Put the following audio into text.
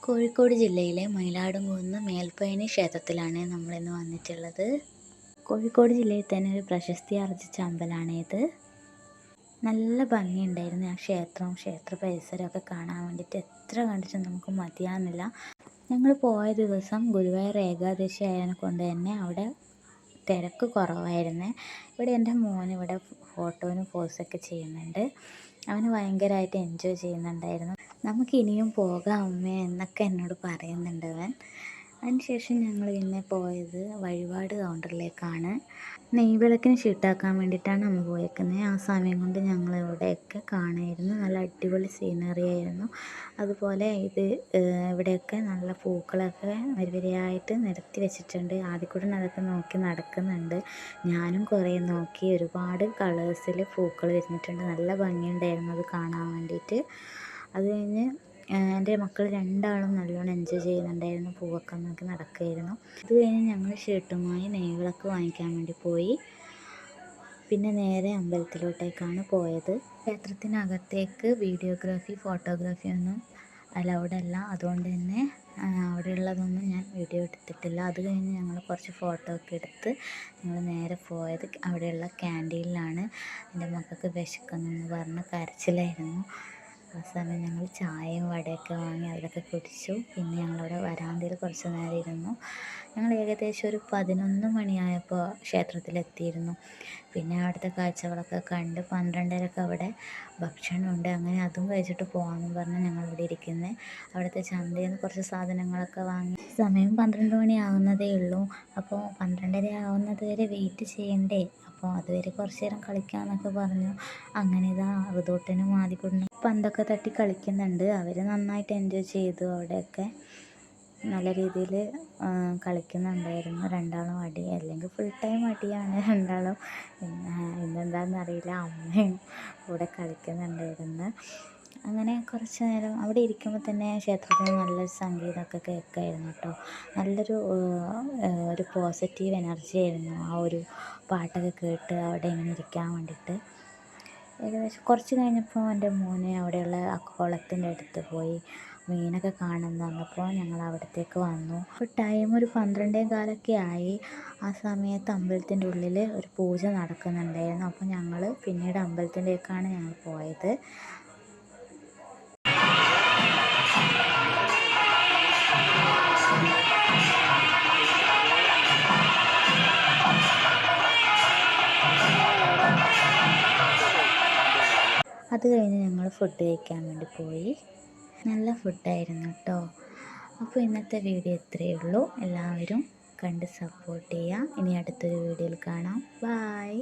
കോഴിക്കോട് ജില്ലയിലെ മയിലാടുംകുന്ന് മേൽപ്പഴനി ക്ഷേത്രത്തിലാണ് നമ്മളിന്ന് വന്നിട്ടുള്ളത്. കോഴിക്കോട് ജില്ലയിൽ തന്നെ ഒരു പ്രശസ്തി ആർജിച്ച അമ്പലമാണ് ഇത്. നല്ല ഭംഗിയുണ്ടായിരുന്നു ആ ക്ഷേത്ര പരിസരമൊക്കെ കാണാൻ വേണ്ടിയിട്ട്. എത്ര കണ്ടിട്ടും നമുക്ക് മതിയാകുന്നില്ല. ഞങ്ങൾ പോയ ദിവസം ഗുരുവായൂർ ഏകാദശി ആയതിനെ കൊണ്ട് തന്നെ അവിടെ തിരക്ക് കുറവായിരുന്നു. ഇവിടെ എൻ്റെ മോൻ ഇവിടെ ഫോട്ടോനും പോസൊക്കെ ചെയ്യുന്നുണ്ട്. അവന് ഭയങ്കരമായിട്ട് എൻജോയ് ചെയ്യുന്നുണ്ടായിരുന്നു. നമുക്ക് ഇനിയും പോകാം അമ്മേ എന്നൊക്കെ എന്നോട് പറയുന്നുണ്ട് അവൻ. അതിനുശേഷം ഞങ്ങൾ പിന്നെ പോയത് വഴിപാട് കൗണ്ടറിലേക്കാണ്. നെയ്വിളക്കിന് ഷീട്ടാക്കാൻ വേണ്ടിയിട്ടാണ് നമ്മൾ പോയേക്കുന്നത്. ആ സമയം കൊണ്ട് ഞങ്ങൾ ഇവിടെയൊക്കെ കാണുമായിരുന്നു. നല്ല അടിപൊളി സീനറി ആയിരുന്നു. അതുപോലെ ഇവിടെയൊക്കെ നല്ല പൂക്കളൊക്കെ വരിവരിയായിട്ട് നിരത്തി വെച്ചിട്ടുണ്ട്. ആദ്യക്കൂടെ അതൊക്കെ നോക്കി നടക്കുന്നുണ്ട്. ഞാനും കുറേ നോക്കി. ഒരുപാട് കളേഴ്സിൽ പൂക്കൾ വിരിഞ്ഞിട്ടുണ്ട്. നല്ല ഭംഗിയുണ്ടായിരുന്നു അത് കാണാൻ വേണ്ടിയിട്ട്. അത് കഴിഞ്ഞ് എൻ്റെ മക്കൾ രണ്ടാളും നല്ലോണം എൻജോയ് ചെയ്യുന്നുണ്ടായിരുന്നു. പൂവൊക്കെ നോക്കി നടക്കുകയായിരുന്നു. അത് കഴിഞ്ഞ് ഞങ്ങൾ ഷീട്ടുമായി നെയ്വിളക്ക് വാങ്ങിക്കാൻ വേണ്ടി പോയി. പിന്നെ നേരെ അമ്പലത്തിലോട്ടേക്കാണ് പോയത്. ക്ഷേത്രത്തിനകത്തേക്ക് വീഡിയോഗ്രാഫി ഫോട്ടോഗ്രാഫി ഒന്നും അലൗഡ് അല്ല. അതുകൊണ്ട് തന്നെ അവിടെയുള്ളതൊന്നും ഞാൻ വീഡിയോ എടുത്തിട്ടില്ല. അത് കഴിഞ്ഞ് ഞങ്ങൾ കുറച്ച് ഫോട്ടോ ഒക്കെ എടുത്ത് ഞങ്ങൾ നേരെ പോയത് അവിടെയുള്ള ക്യാൻറ്റീനിലാണ്. എൻ്റെ മക്കൾക്ക് വിശക്കുന്നെന്ന് പറഞ്ഞ് കരച്ചിലായിരുന്നു. ആ സമയം ഞങ്ങൾ ചായയും വടയൊക്കെ വാങ്ങി അതിലൊക്കെ കുടിച്ചു. പിന്നെ ഞങ്ങളവിടെ വരാന്തയിൽ കുറച്ച് നേരം ഇരുന്നു. ഞങ്ങൾ ഏകദേശം ഒരു 11 മണിയായപ്പോൾ ക്ഷേത്രത്തിലെത്തിയിരുന്നു. പിന്നെ അവിടുത്തെ കാഴ്ചകളൊക്കെ കണ്ട് 12:30 അവിടെ ഭക്ഷണമുണ്ട്. അങ്ങനെ അതും കഴിച്ചിട്ട് പോകാമെന്ന് പറഞ്ഞ് ഞങ്ങളിവിടെ ഇരിക്കുന്നത്. അവിടുത്തെ ചന്തയിൽ നിന്ന് കുറച്ച് സാധനങ്ങളൊക്കെ വാങ്ങി. സമയം 12 മണി ആവുന്നതേ ഉള്ളൂ. അപ്പോൾ 12:30 ആവുന്നത് വരെ വെയിറ്റ് ചെയ്യണ്ടേ. അപ്പോൾ അതുവരെ കുറച്ച് നേരം കളിക്കാമെന്നൊക്കെ പറഞ്ഞു. അങ്ങനെ ഇതാ ഋതുട്ടനും ആദിക്കുട്ടനും പന്തൊക്കെ തട്ടി കളിക്കുന്നുണ്ട്. അവർ നന്നായിട്ട് എൻജോയ് ചെയ്തു. അവിടെയൊക്കെ നല്ല രീതിയിൽ കളിക്കുന്നുണ്ടായിരുന്നു. രണ്ടാളും അടി, അല്ലെങ്കിൽ ഫുൾ ടൈം അടിയാണ് രണ്ടാളും. ഇന്നെന്താണെന്നറിയില്ല, അമ്മയും കൂടെ കളിക്കുന്നുണ്ടായിരുന്നു. അങ്ങനെ കുറച്ച് നേരം അവിടെ ഇരിക്കുമ്പോൾ തന്നെ ക്ഷേത്രത്തിൽ നല്ലൊരു സംഗീതമൊക്കെ കേൾക്കുമായിരുന്നു കേട്ടോ. നല്ലൊരു ഒരു പോസിറ്റീവ് എനർജി ആയിരുന്നു ആ ഒരു പാട്ടൊക്കെ കേട്ട് അവിടെ ഇങ്ങനെ ഇരിക്കാൻ വേണ്ടിയിട്ട്. ഏകദേശം കുറച്ച് കഴിഞ്ഞപ്പോൾ എൻ്റെ മോനെ അവിടെയുള്ള കുളത്തിൻ്റെ അടുത്ത് പോയി മീനൊക്കെ കാണുമെന്ന് പറഞ്ഞപ്പോൾ ഞങ്ങൾ അവിടത്തേക്ക് വന്നു. അപ്പോൾ ടൈം ഒരു 12:15 ആയി. ആ സമയത്ത് അമ്പലത്തിൻ്റെ ഉള്ളിൽ ഒരു പൂജ നടക്കുന്നുണ്ടായിരുന്നു. അപ്പോൾ ഞങ്ങൾ പിന്നീട് അമ്പലത്തിലേക്കാണ് ഞങ്ങൾ പോയത്. അത് കഴിഞ്ഞ് ഞങ്ങൾ ഫുഡ് കഴിക്കാൻ വേണ്ടി പോയി. നല്ല ഫുഡായിരുന്നു കേട്ടോ. അപ്പോൾ ഇന്നത്തെ വീഡിയോ ഇത്രയേ ഉള്ളൂ. എല്ലാവരും കണ്ട് സപ്പോർട്ട് ചെയ്യുക. ഇനി അടുത്തൊരു വീഡിയോയിൽ കാണാം. ബായ്.